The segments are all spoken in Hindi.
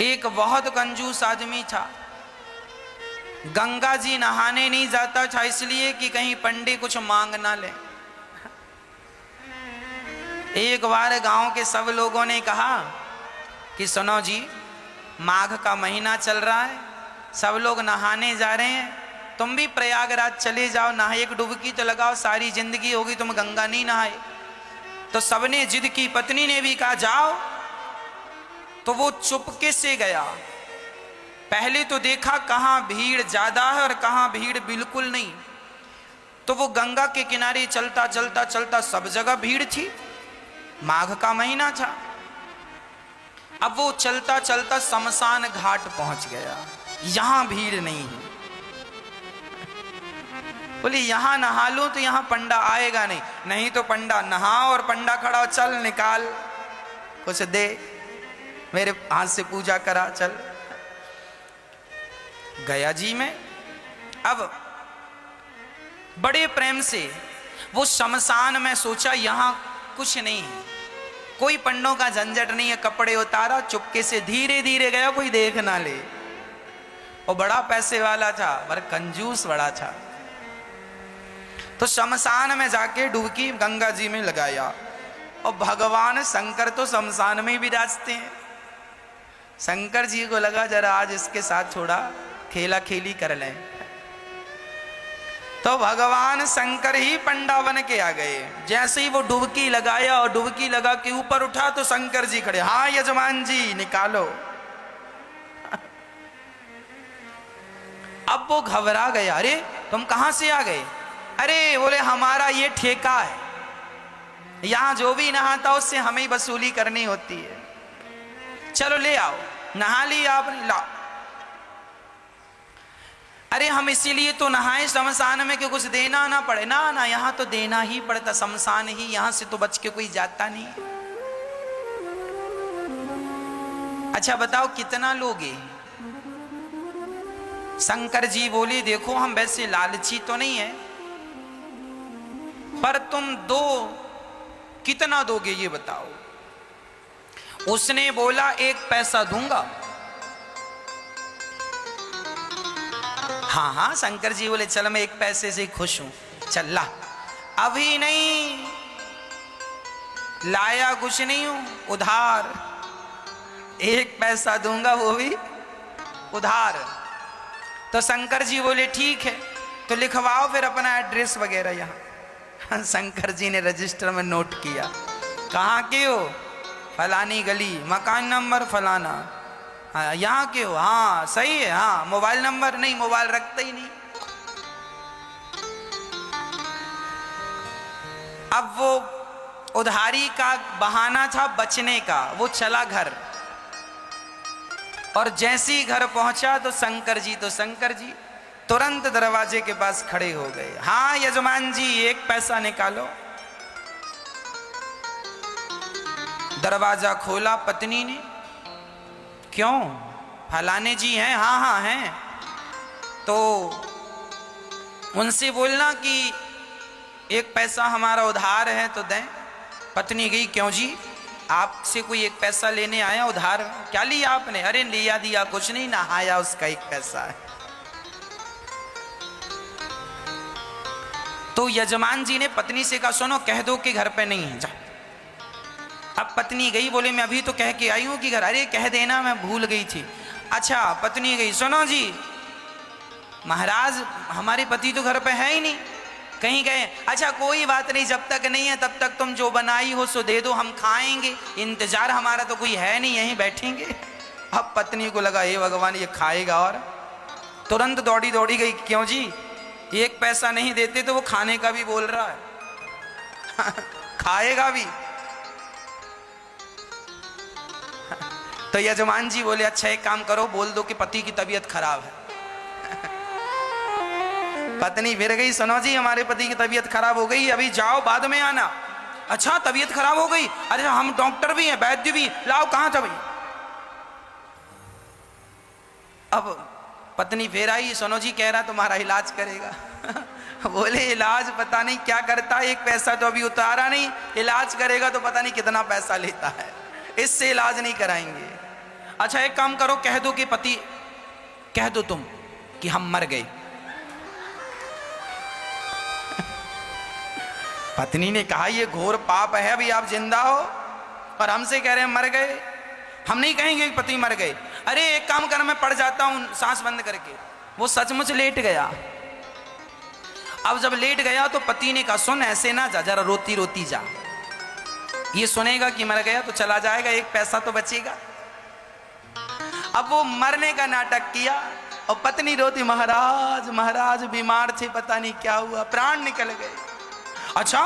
एक बहुत कंजूस आदमी था, गंगा जी नहाने नहीं जाता था इसलिए कि कहीं पंडित कुछ मांग ना ले। एक बार गांव के सब लोगों ने कहा कि सुनो जी, माघ का महीना चल रहा है, सब लोग नहाने जा रहे हैं, तुम भी प्रयागराज चले जाओ, नहाए एक डुबकी तो लगाओ, सारी जिंदगी होगी तुम गंगा नहीं नहाए। तो सबने जिद की, पत्नी ने भी कहा जाओ। तो वो चुपके से गया। पहले तो देखा कहाँ भीड़ ज्यादा है और कहाँ भीड़ बिल्कुल नहीं। तो वो गंगा के किनारे चलता चलता चलता, सब जगह भीड़ थी, माघ का महीना था। अब वो चलता चलता शमशान घाट पहुंच गया, यहां भीड़ नहीं है। बोले यहां नहा लो तो यहां पंडा आएगा नहीं, नहीं तो पंडा नहा और पंडा खड़ा, चल निकाल कुछ दे, मेरे हाथ से पूजा करा, चल। गया जी में। अब बड़े प्रेम से वो शमशान में सोचा यहां कुछ नहीं है, कोई पंडों का झंझट नहीं है, कपड़े उतारा, चुपके से धीरे धीरे गया, कोई देख ना ले। वो बड़ा पैसे वाला था पर कंजूस बड़ा था। तो शमशान में जाके डुबकी गंगा जी में लगाया और भगवान शंकर तो शमशान में ही विराजते हैं। शंकर जी को लगा जरा आज इसके साथ थोड़ा खेला खेली कर लें। तो भगवान शंकर ही पंडा बन के आ गए। जैसे ही वो डुबकी लगाया और डुबकी लगा के ऊपर उठा तो शंकर जी खड़े, हाँ यजमान जी निकालो। अब वो घबरा गया, अरे तुम कहां से आ गए? अरे बोले हमारा ये ठेका है, यहां जो भी नहाता उससे हमें ही वसूली करनी होती है, चलो ले आओ। नहा लिया आपने, लाओ। अरे हम इसीलिए तो नहाए शमशान में कि कुछ देना ना पड़े। ना ना, यहां तो देना ही पड़ता, शमशान ही, यहां से तो बच के कोई जाता नहीं। अच्छा बताओ कितना लोगे? शंकर जी बोले देखो हम वैसे लालची तो नहीं है, पर तुम दो, कितना दोगे ये बताओ? उसने बोला 1 पैसा दूंगा। हाँ हाँ, शंकर जी बोले चल मैं 1 पैसे से खुश हूं, चल ला। अभी नहीं लाया, कुछ नहीं हूं, उधार 1 पैसा दूंगा, वो भी उधार। तो शंकर जी बोले ठीक है, तो लिखवाओ फिर अपना एड्रेस वगैरह यहाँ। शंकर जी ने रजिस्टर में नोट किया, कहाँ के हो? फलानी गली, मकान नंबर फलाना। हाँ यहाँ के हो? हाँ सही है। हाँ मोबाइल नंबर? नहीं, मोबाइल रखता ही नहीं। अब वो उधारी का बहाना था बचने का, वो चला घर। और जैसे ही घर पहुंचा तो शंकर जी तुरंत दरवाजे के पास खड़े हो गए। हाँ यजमान जी 1 पैसा निकालो। दरवाजा खोला पत्नी ने, क्यों? फलाने जी हैं? हाँ हाँ हैं। तो उनसे बोलना कि 1 पैसा हमारा उधार है तो दें। पत्नी गई, क्यों जी आपसे कोई 1 पैसा लेने आया उधार? क्या लिया आपने? अरे लिया दिया कुछ नहीं, नहाया उसका 1 पैसा है। तो यजमान जी ने पत्नी से कहा सुनो कह दो कि घर पे नहीं है, जा। अब पत्नी गई, बोले मैं अभी तो कह के आई हूं कि घर। अरे कह देना मैं भूल गई थी। अच्छा पत्नी गई, सुनो जी महाराज हमारे पति तो घर पे है ही नहीं, कहीं गए। अच्छा कोई बात नहीं, जब तक नहीं है तब तक तुम जो बनाई हो सो दे दो, हम खाएंगे, इंतजार हमारा तो कोई है नहीं, यहीं बैठेंगे। अब पत्नी को लगा हे भगवान ये खाएगा, और तुरंत दौड़ी दौड़ी गई, क्यों जी 1 पैसा नहीं देते तो वो खाने का भी बोल रहा है खाएगा भी। तो यजमान जी बोले अच्छा एक काम करो, बोल दो कि पति की तबीयत खराब है। पत्नी फिर गई, सुनो जी हमारे पति की तबीयत खराब हो गई, अभी जाओ बाद में आना। अच्छा तबीयत खराब हो गई? अरे हम डॉक्टर भी हैं, वैद्य भी, लाओ कहां था भाई? अब पत्नी फिर आई, सुनो जी कह रहा तुम्हारा इलाज करेगा बोले इलाज पता नहीं क्या करता, 1 पैसा तो अभी उतारा नहीं, इलाज करेगा तो पता नहीं कितना पैसा लेता है, इससे इलाज नहीं कराएंगे। अच्छा एक काम करो, कह दो कि पति, कह दो तुम कि हम मर गए। पत्नी ने कहा ये घोर पाप है, अभी आप जिंदा हो और हमसे कह रहे हैं मर गए। हम नहीं कहेंगे कि पति मर गए। अरे एक काम कर, मैं पड़ जाता हूं सांस बंद करके। वो सचमुच लेट गया। अब जब लेट गया तो पति ने कहा सुन ऐसे ना जा, जरा रोती रोती जा, ये सुनेगा कि मर गया तो चला जाएगा, एक पैसा तो बचेगा। अब वो मरने का नाटक किया और पत्नी रोती, महाराज महाराज बीमार थे, पता नहीं क्या हुआ, प्राण निकल गए। अच्छा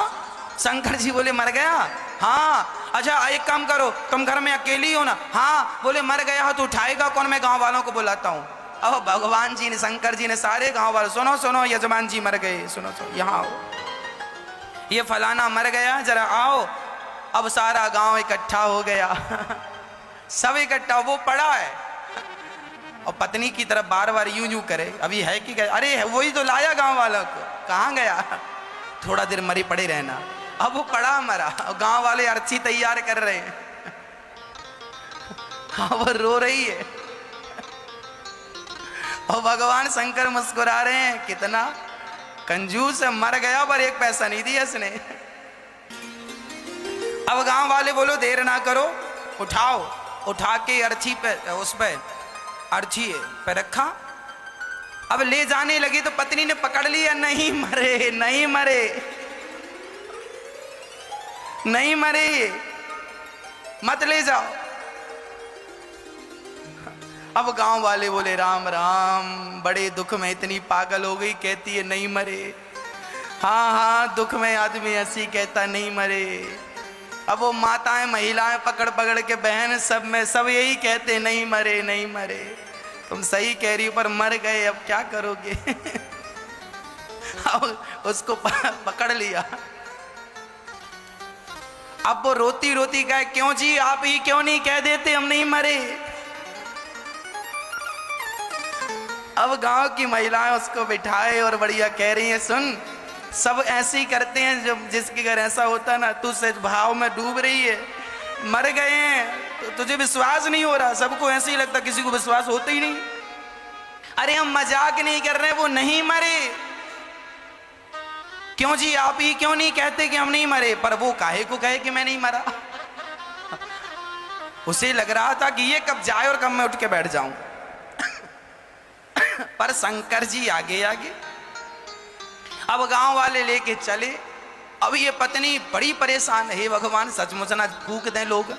शंकर जी बोले मर गया? हाँ। अच्छा एक काम करो, तुम घर में अकेली हो ना? हाँ। बोले मर गया हो तो उठाएगा कौन? मैं गांव वालों को बुलाता हूँ। अब भगवान जी ने, शंकर जी ने सारे गांव वालों, सुनो सुनो यजमान जी मर गए, सुनो सुनो यहाँ आओ, ये फलाना मर गया, जरा आओ। अब सारा गांव इकट्ठा हो गया। सब इकट्ठा, वो पड़ा है और पत्नी की तरफ बार बार यूं यूं करे, अभी है कि गया? अरे वही तो लाया गांव वालों को, कहाँ गया? थोड़ा देर मरी पड़े रहना। अब वो पड़ा मरा और गांव वाले अर्थी तैयार कर रहे हैं। हाँ वो रो रही है और भगवान शंकर मुस्कुरा रहे हैं, कितना कंजूस है, मर गया पर एक पैसा नहीं दिया इसने। अब गांव वाले बोलो देर ना करो, उठाओ। उठा के अर्थी पे, उस पे अर्थी पे रखा। अब ले जाने लगी तो पत्नी ने पकड़ लिया, नहीं मरे नहीं मरे नहीं मरे, मत ले जाओ। अब गांव वाले बोले राम राम, बड़े दुख में इतनी पागल हो गई, कहती है नहीं मरे। हाँ हाँ दुख में आदमी ऐसी कहता नहीं मरे। अब वो माताएं महिलाएं पकड़ पकड़ के, बहन सब में सब यही कहते नहीं मरे नहीं मरे। तुम सही कह रही हो पर मर गए, अब क्या करोगे? अब उसको पकड़ लिया। अब वो रोती रोती कहे क्यों जी, आप ही क्यों नहीं कह देते हम नहीं मरे? अब गांव की महिलाएं उसको बिठाए और बढ़िया कह रही हैं सुन, सब ऐसे ही करते हैं, जब जिसके घर ऐसा होता ना, तू सच भाव में डूब रही है, मर गए हैं तो तुझे विश्वास नहीं हो रहा, सबको ऐसे ही लगता, किसी को विश्वास होता ही नहीं। अरे हम मजाक नहीं कर रहे, वो नहीं मरे। क्यों जी आप ही क्यों नहीं कहते कि हम नहीं मरे? पर वो काहे को कहे कि मैं नहीं मरा? उसे लग रहा था कि ये कब जाए और कब मैं उठ के बैठ जाऊं। पर शंकर जी आगे आगे। अब गांव वाले लेके चले। अब ये पत्नी बड़ी परेशान है, भगवान सचमुच ना फूक दें लोग।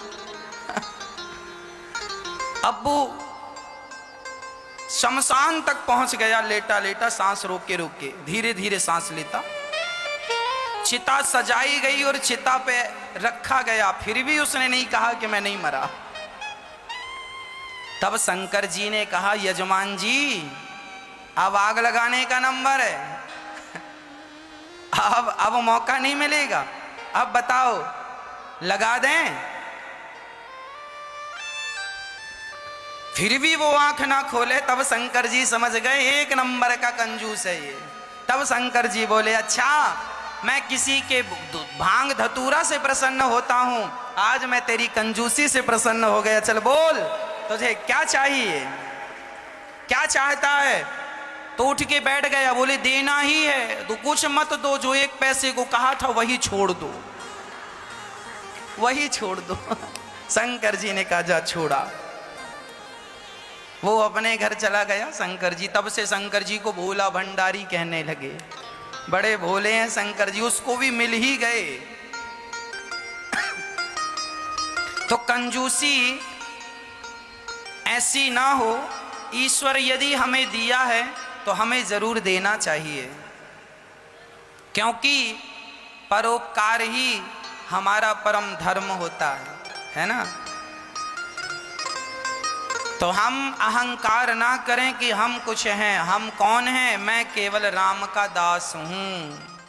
अब वो शमशान तक पहुंच गया, लेटा लेटा सांस रोक के धीरे धीरे सांस लेता। चिता सजाई गई और चिता पे रखा गया, फिर भी उसने नहीं कहा कि मैं नहीं मरा। तब शंकर जी ने कहा यजमान जी अब आग लगाने का नंबर है, अब मौका नहीं मिलेगा, अब बताओ लगा दें? फिर भी वो आंख ना खोले। तब शंकर जी समझ गए एक नंबर का कंजूस है ये। तब शंकर जी बोले अच्छा मैं किसी के भांग धतूरा से प्रसन्न होता हूं, आज मैं तेरी कंजूसी से प्रसन्न हो गया। चल बोल तुझे क्या चाहिए, क्या चाहता है? तो उठ के बैठ गया। बोले देना ही है तो कुछ मत दो, जो एक पैसे को कहा था वही छोड़ दो, वही छोड़ दो। शंकर जी ने कहा जा छोड़ा। वो अपने घर चला गया शंकर जी। तब से शंकर जी को भोला भंडारी कहने लगे, बड़े भोले हैं शंकर जी, उसको भी मिल ही गए। तो कंजूसी ऐसी ना हो, ईश्वर यदि हमें दिया है तो हमें जरूर देना चाहिए, क्योंकि परोपकार ही हमारा परम धर्म होता है ना। तो हम अहंकार ना करें कि हम कुछ हैं। हम कौन हैं? मैं केवल राम का दास हूं।